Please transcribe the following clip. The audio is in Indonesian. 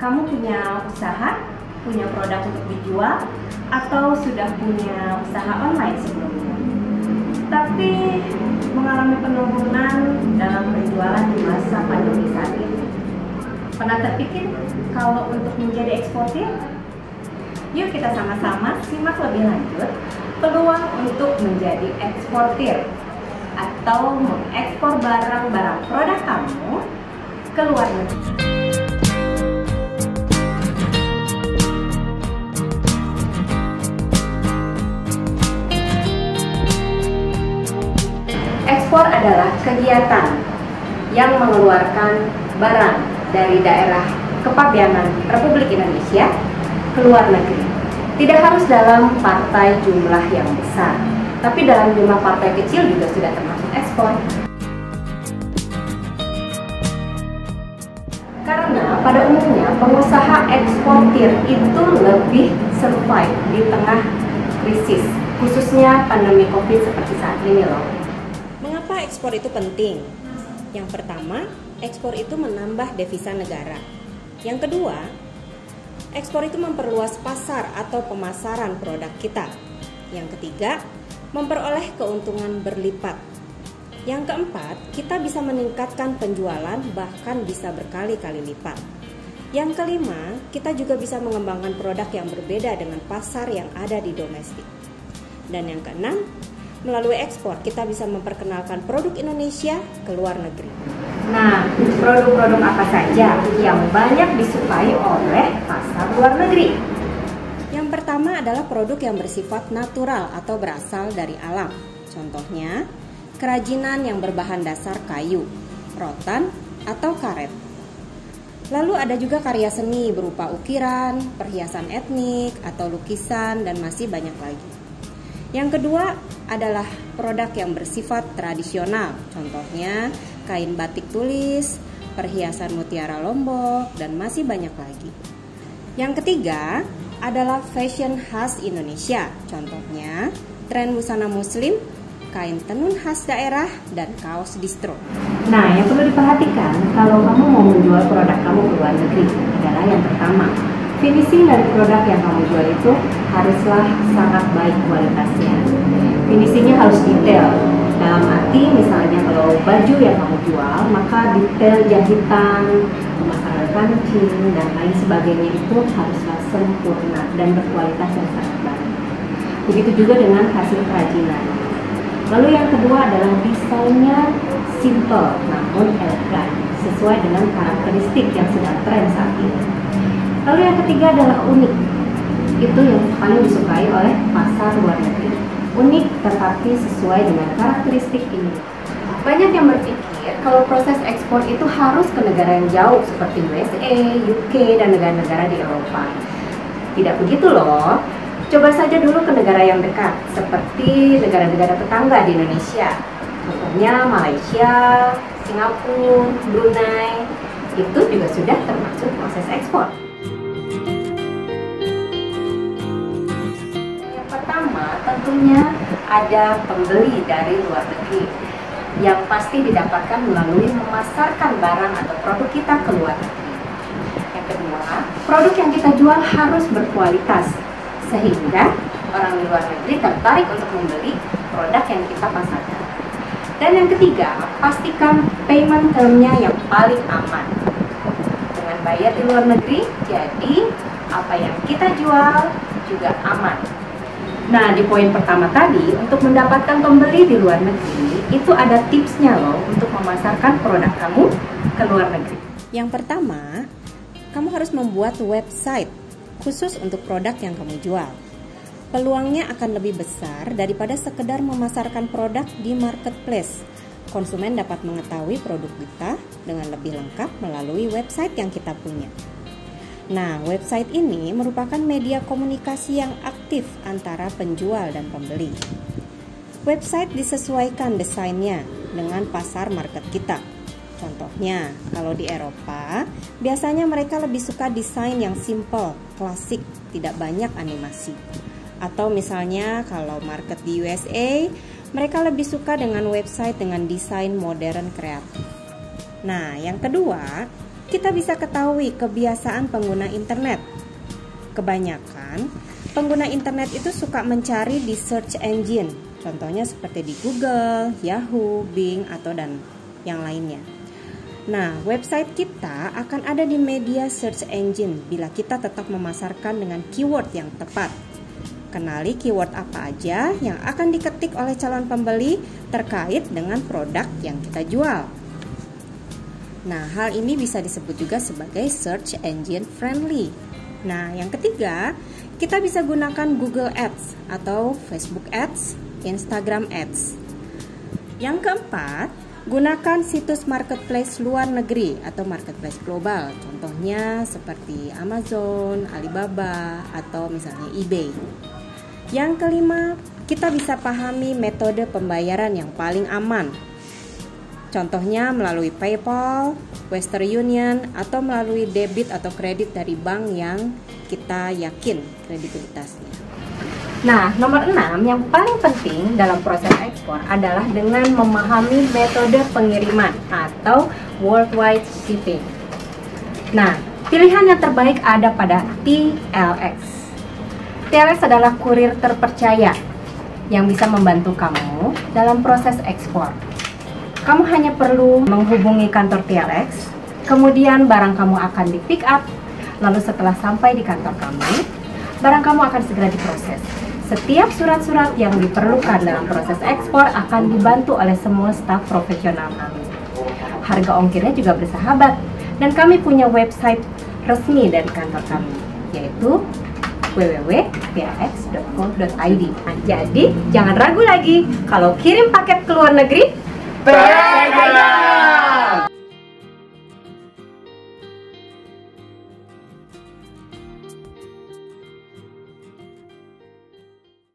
Kamu punya usaha, punya produk untuk dijual, atau sudah punya usaha online sebelumnya, tapi mengalami penurunan dalam penjualan di masa pandemi saat ini? Pernah terpikir kalau untuk menjadi eksportir? Yuk kita sama-sama simak lebih lanjut peluang untuk menjadi eksportir atau mengekspor barang-barang produk kamu ke luar negeri. Ekspor adalah kegiatan yang mengeluarkan barang dari daerah kepabeanan Republik Indonesia ke luar negeri. Tidak harus dalam partai jumlah yang besar, tapi dalam jumlah partai kecil juga sudah termasuk ekspor. Karena pada umumnya pengusaha eksportir itu lebih survive di tengah krisis, khususnya pandemi COVID seperti saat ini loh. Mengapa ekspor itu penting? Yang pertama, ekspor itu menambah devisa negara. Yang kedua, ekspor itu memperluas pasar atau pemasaran produk kita. Yang ketiga, memperoleh keuntungan berlipat. Yang keempat, kita bisa meningkatkan penjualan bahkan bisa berkali-kali lipat. Yang kelima, kita juga bisa mengembangkan produk yang berbeda dengan pasar yang ada di domestik. Dan yang keenam, melalui ekspor kita bisa memperkenalkan produk Indonesia ke luar negeri. Nah, produk-produk apa saja yang banyak disukai oleh pasar luar negeri? Yang pertama adalah produk yang bersifat natural atau berasal dari alam. Contohnya, kerajinan yang berbahan dasar kayu, rotan, atau karet. Lalu ada juga karya seni berupa ukiran, perhiasan etnik, atau lukisan, dan masih banyak lagi. Yang kedua adalah produk yang bersifat tradisional, contohnya kain batik tulis, perhiasan mutiara Lombok, dan masih banyak lagi. Yang ketiga adalah fashion khas Indonesia, contohnya tren busana muslim, kain tenun khas daerah, dan kaos distro. Nah, yang perlu diperhatikan kalau kamu mau menjual produk kamu ke luar negeri adalah yang pertama, finishing dari produk yang kamu jual itu haruslah sangat baik kualitasnya. Finishingnya harus detail. Dalam arti misalnya kalau baju yang kamu jual, maka detail jahitan, pemasangan kancing, dan lain sebagainya itu haruslah sempurna dan berkualitas yang sangat baik. Begitu juga dengan hasil kerajinan. Lalu yang kedua adalah desainnya simple namun elegan, sesuai dengan karakteristik yang sedang tren saat ini. Lalu yang ketiga adalah unik. Itu yang paling disukai oleh pasar luar negeri. Unik tetapi sesuai dengan karakteristik ini. Banyak yang berpikir kalau proses ekspor itu harus ke negara yang jauh seperti USA, UK, dan negara-negara di Eropa. Tidak begitu loh. Coba saja dulu ke negara yang dekat, seperti negara-negara tetangga di Indonesia. Contohnya Malaysia, Singapura, Brunei. Itu juga sudah termasuk proses ekspor. Tentunya ada pembeli dari luar negeri yang pasti didapatkan melalui memasarkan barang atau produk kita ke luar negeri. Yang kedua, produk yang kita jual harus berkualitas sehingga orang di luar negeri tertarik untuk membeli produk yang kita pasarkan. Dan yang ketiga, pastikan payment term-nya yang paling aman. Dengan bayar di luar negeri, jadi apa yang kita jual juga aman. Nah, di poin pertama tadi, untuk mendapatkan pembeli di luar negeri, itu ada tipsnya loh untuk memasarkan produk kamu ke luar negeri. Yang pertama, kamu harus membuat website khusus untuk produk yang kamu jual. Peluangnya akan lebih besar daripada sekedar memasarkan produk di marketplace. Konsumen dapat mengetahui produk kita dengan lebih lengkap melalui website yang kita punya. Nah, website ini merupakan media komunikasi yang aktif antara penjual dan pembeli. Website disesuaikan desainnya dengan pasar market kita. Contohnya, kalau di Eropa, biasanya mereka lebih suka desain yang simple, klasik, tidak banyak animasi. Atau misalnya kalau market di USA, mereka lebih suka dengan website dengan desain modern kreatif. Nah, yang kedua, kita bisa ketahui kebiasaan pengguna internet. Kebanyakan pengguna internet itu suka mencari di search engine, contohnya seperti di Google, Yahoo, Bing, atau dan yang lainnya. Nah, website kita akan ada di media search engine bila kita tetap memasarkan dengan keyword yang tepat. Kenali keyword apa aja yang akan diketik oleh calon pembeli terkait dengan produk yang kita jual. Nah, hal ini bisa disebut juga sebagai search engine friendly. Nah, yang ketiga, kita bisa gunakan Google Ads atau Facebook Ads, Instagram Ads. Yang keempat, gunakan situs marketplace luar negeri atau marketplace global, contohnya seperti Amazon, Alibaba, atau misalnya eBay. Yang kelima, kita bisa pahami metode pembayaran yang paling aman, contohnya melalui PayPal, Western Union, atau melalui debit atau kredit dari bank yang kita yakin kredibilitasnya. Nah, nomor 6 yang paling penting dalam proses ekspor adalah dengan memahami metode pengiriman atau worldwide shipping. Nah, pilihan yang terbaik ada pada TLX. TLX adalah kurir terpercaya yang bisa membantu kamu dalam proses ekspor. Kamu hanya perlu menghubungi kantor TLX, kemudian barang kamu akan di pick up, lalu setelah sampai di kantor kamu, barang kamu akan segera diproses. Setiap surat-surat yang diperlukan dalam proses ekspor akan dibantu oleh semua staf profesional kami. Harga ongkirnya juga bersahabat, dan kami punya website resmi dari kantor kami, yaitu www.tlx.co.id. Nah, jadi jangan ragu lagi, kalau kirim paket ke luar negeri,